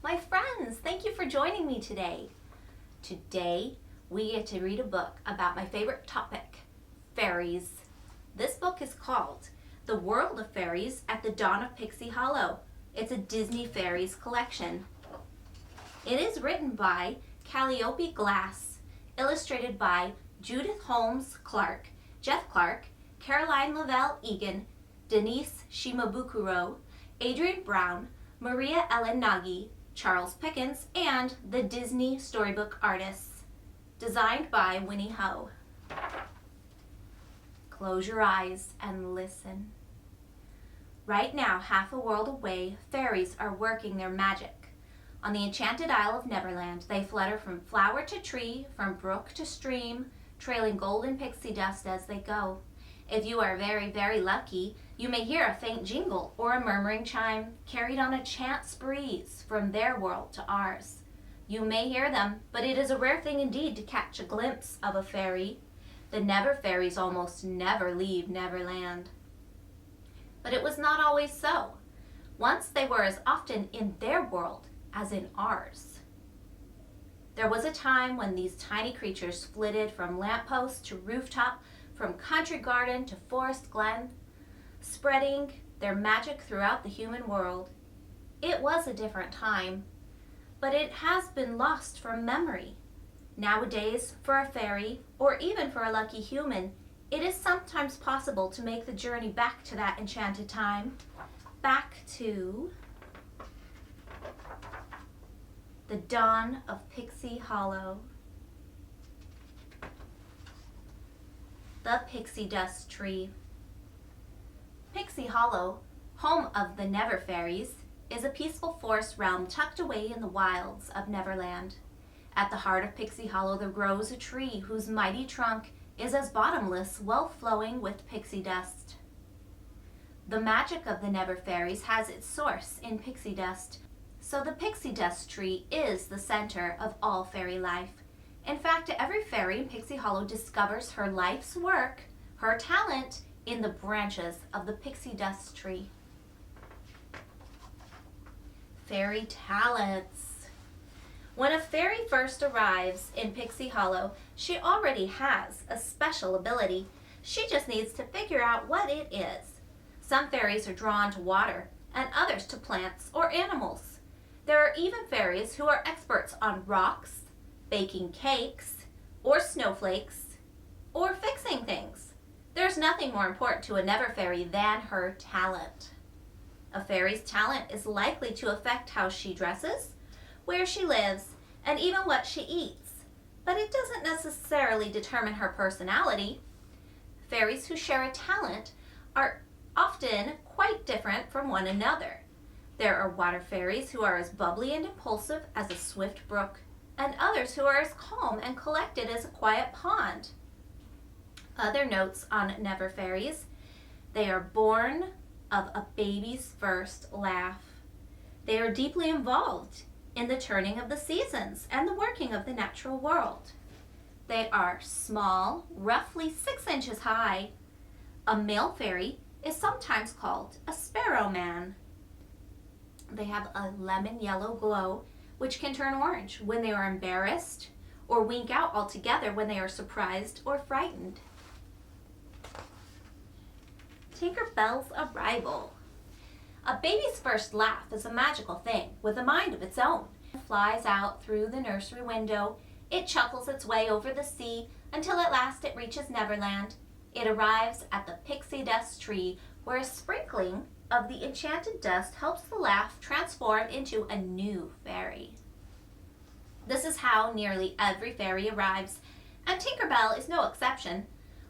My friends, thank you for joining me today. Today, we get to read a book about my favorite topic, fairies. This book is called The World of Fairies at the Dawn of Pixie Hollow. It's a Disney Fairies collection. It is written by Calliope Glass, illustrated by Judith Holmes Clark, Jeff Clark, Caroline Lavelle Egan, Denise Shimabukuro, Adrian Brown, Maria Ellen Nagy, Charles Pickens, and the Disney Storybook Artists. Designed by Winnie Ho. Close your eyes and listen. Right now, half a world away, fairies are working their magic. On the enchanted Isle of Neverland, they flutter from flower to tree, from brook to stream, trailing golden pixie dust as they go. If you are very, very lucky, you may hear a faint jingle or a murmuring chime carried on a chance breeze from their world to ours. You may hear them, but it is a rare thing indeed to catch a glimpse of a fairy. The Never Fairies almost never leave Neverland. But it was not always so. Once they were as often in their world as in ours. There was a time when these tiny creatures flitted from lamppost to rooftop, from country garden to forest glen, spreading their magic throughout the human world. It was a different time, but it has been lost from memory. Nowadays, for a fairy, or even for a lucky human, it is sometimes possible to make the journey back to that enchanted time, back to the dawn of Pixie Hollow. The Pixie Dust Tree. Pixie Hollow, home of the Never Fairies, is a peaceful forest realm tucked away in the wilds of Neverland. At the heart of Pixie Hollow there grows a tree whose mighty trunk is as bottomless well flowing with pixie dust. The magic of the Never Fairies has its source in pixie dust, so the Pixie Dust Tree is the center of all fairy life. In fact, every fairy in Pixie Hollow discovers her life's work, her talent, in the branches of the Pixie Dust Tree. Fairy talents. When a fairy first arrives in Pixie Hollow, she already has a special ability. She just needs to figure out what it is. Some fairies are drawn to water, and others to plants or animals. There are even fairies who are experts on rocks, baking cakes, or snowflakes, or fixing things. There's nothing more important to a Never Fairy than her talent. A fairy's talent is likely to affect how she dresses, where she lives, and even what she eats, but it doesn't necessarily determine her personality. Fairies who share a talent are often quite different from one another. There are water fairies who are as bubbly and impulsive as a swift brook, and others who are as calm and collected as a quiet pond. Other notes on Never Fairies: they are born of a baby's first laugh. They are deeply involved in the turning of the seasons and the working of the natural world. They are small, roughly 6 inches high. A male fairy is sometimes called a sparrow man. They have a lemon yellow glow, which can turn orange when they are embarrassed, or wink out altogether when they are surprised or frightened. Tinkerbell's arrival. A baby's first laugh is a magical thing with a mind of its own. It flies out through the nursery window. It chuckles its way over the sea until at last it reaches Neverland. It arrives at the Pixie Dust Tree, where a sprinkling of the enchanted dust helps the laugh transform into a new fairy. This is how nearly every fairy arrives, and Tinkerbell is no exception,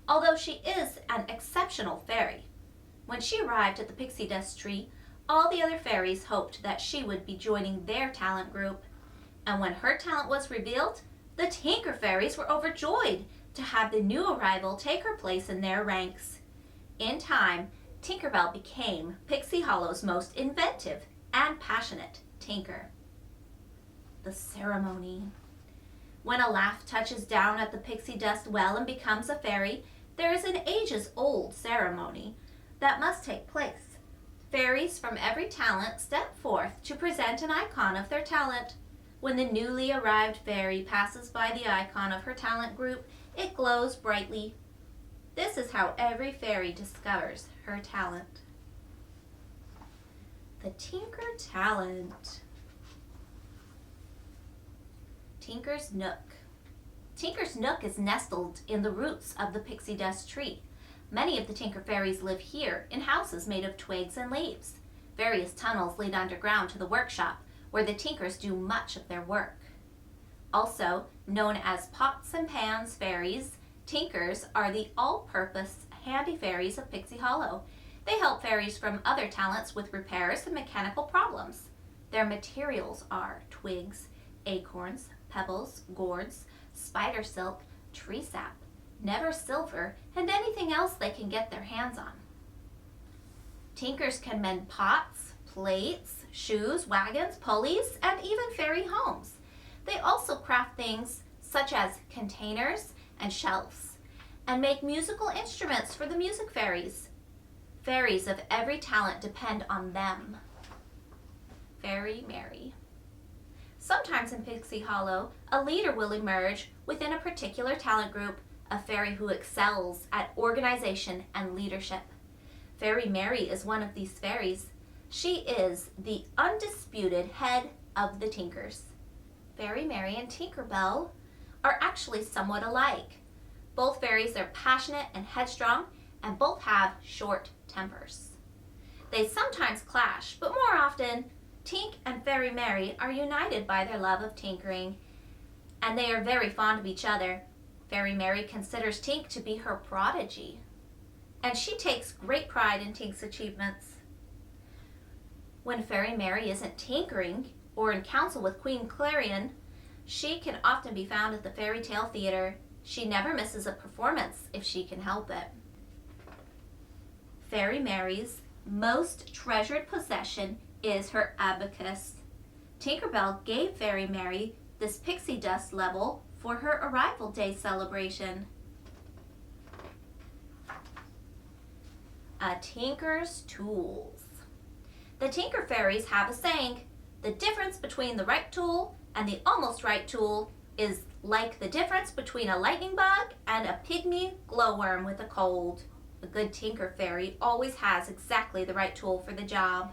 although she is an exceptional fairy. When she arrived at the Pixie Dust Tree, all the other fairies hoped that she would be joining their talent group, and when her talent was revealed, the Tinker Fairies were overjoyed to have the new arrival take her place in their ranks. In time, Tinkerbell became Pixie Hollow's most inventive and passionate tinker. The ceremony. When a laugh touches down at the pixie dust well and becomes a fairy, there is an ages-old ceremony that must take place. Fairies from every talent step forth to present an icon of their talent. When the newly arrived fairy passes by the icon of her talent group, it glows brightly. This is how every fairy discovers her talent. The Tinker Talent. Tinker's Nook. Tinker's Nook is nestled in the roots of the pixie dust tree. Many of the Tinker fairies live here in houses made of twigs and leaves. Various tunnels lead underground to the workshop, where the Tinkers do much of their work. Also, known as Pots and Pans fairies, Tinkers are the all-purpose handy fairies of Pixie Hollow. They help fairies from other talents with repairs and mechanical problems. Their materials are twigs, acorns, pebbles, gourds, spider silk, tree sap, never silver, and anything else they can get their hands on. Tinkers can mend pots, plates, shoes, wagons, pulleys, and even fairy homes. They also craft things such as containers and shelves, and make musical instruments for the music fairies. Fairies of every talent depend on them. Fairy Mary. Sometimes in Pixie Hollow, a leader will emerge within a particular talent group, a fairy who excels at organization and leadership. Fairy Mary is one of these fairies. She is the undisputed head of the Tinkers. Fairy Mary and Tinkerbell are actually somewhat alike. Both fairies are passionate and headstrong, and both have short tempers. They sometimes clash, but more often, Tink and Fairy Mary are united by their love of tinkering, and they are very fond of each other. Fairy Mary considers Tink to be her prodigy, and she takes great pride in Tink's achievements. When Fairy Mary isn't tinkering or in council with Queen Clarion, she can often be found at the Fairy Tale Theater. She never misses a performance if she can help it. Fairy Mary's most treasured possession is her abacus. Tinkerbell gave Fairy Mary this pixie dust level for her arrival day celebration. A Tinker's Tools. The Tinker fairies have a saying, the difference between the right tool and the almost right tool is like the difference between a lightning bug and a pygmy glowworm with a cold. A good Tinker fairy always has exactly the right tool for the job.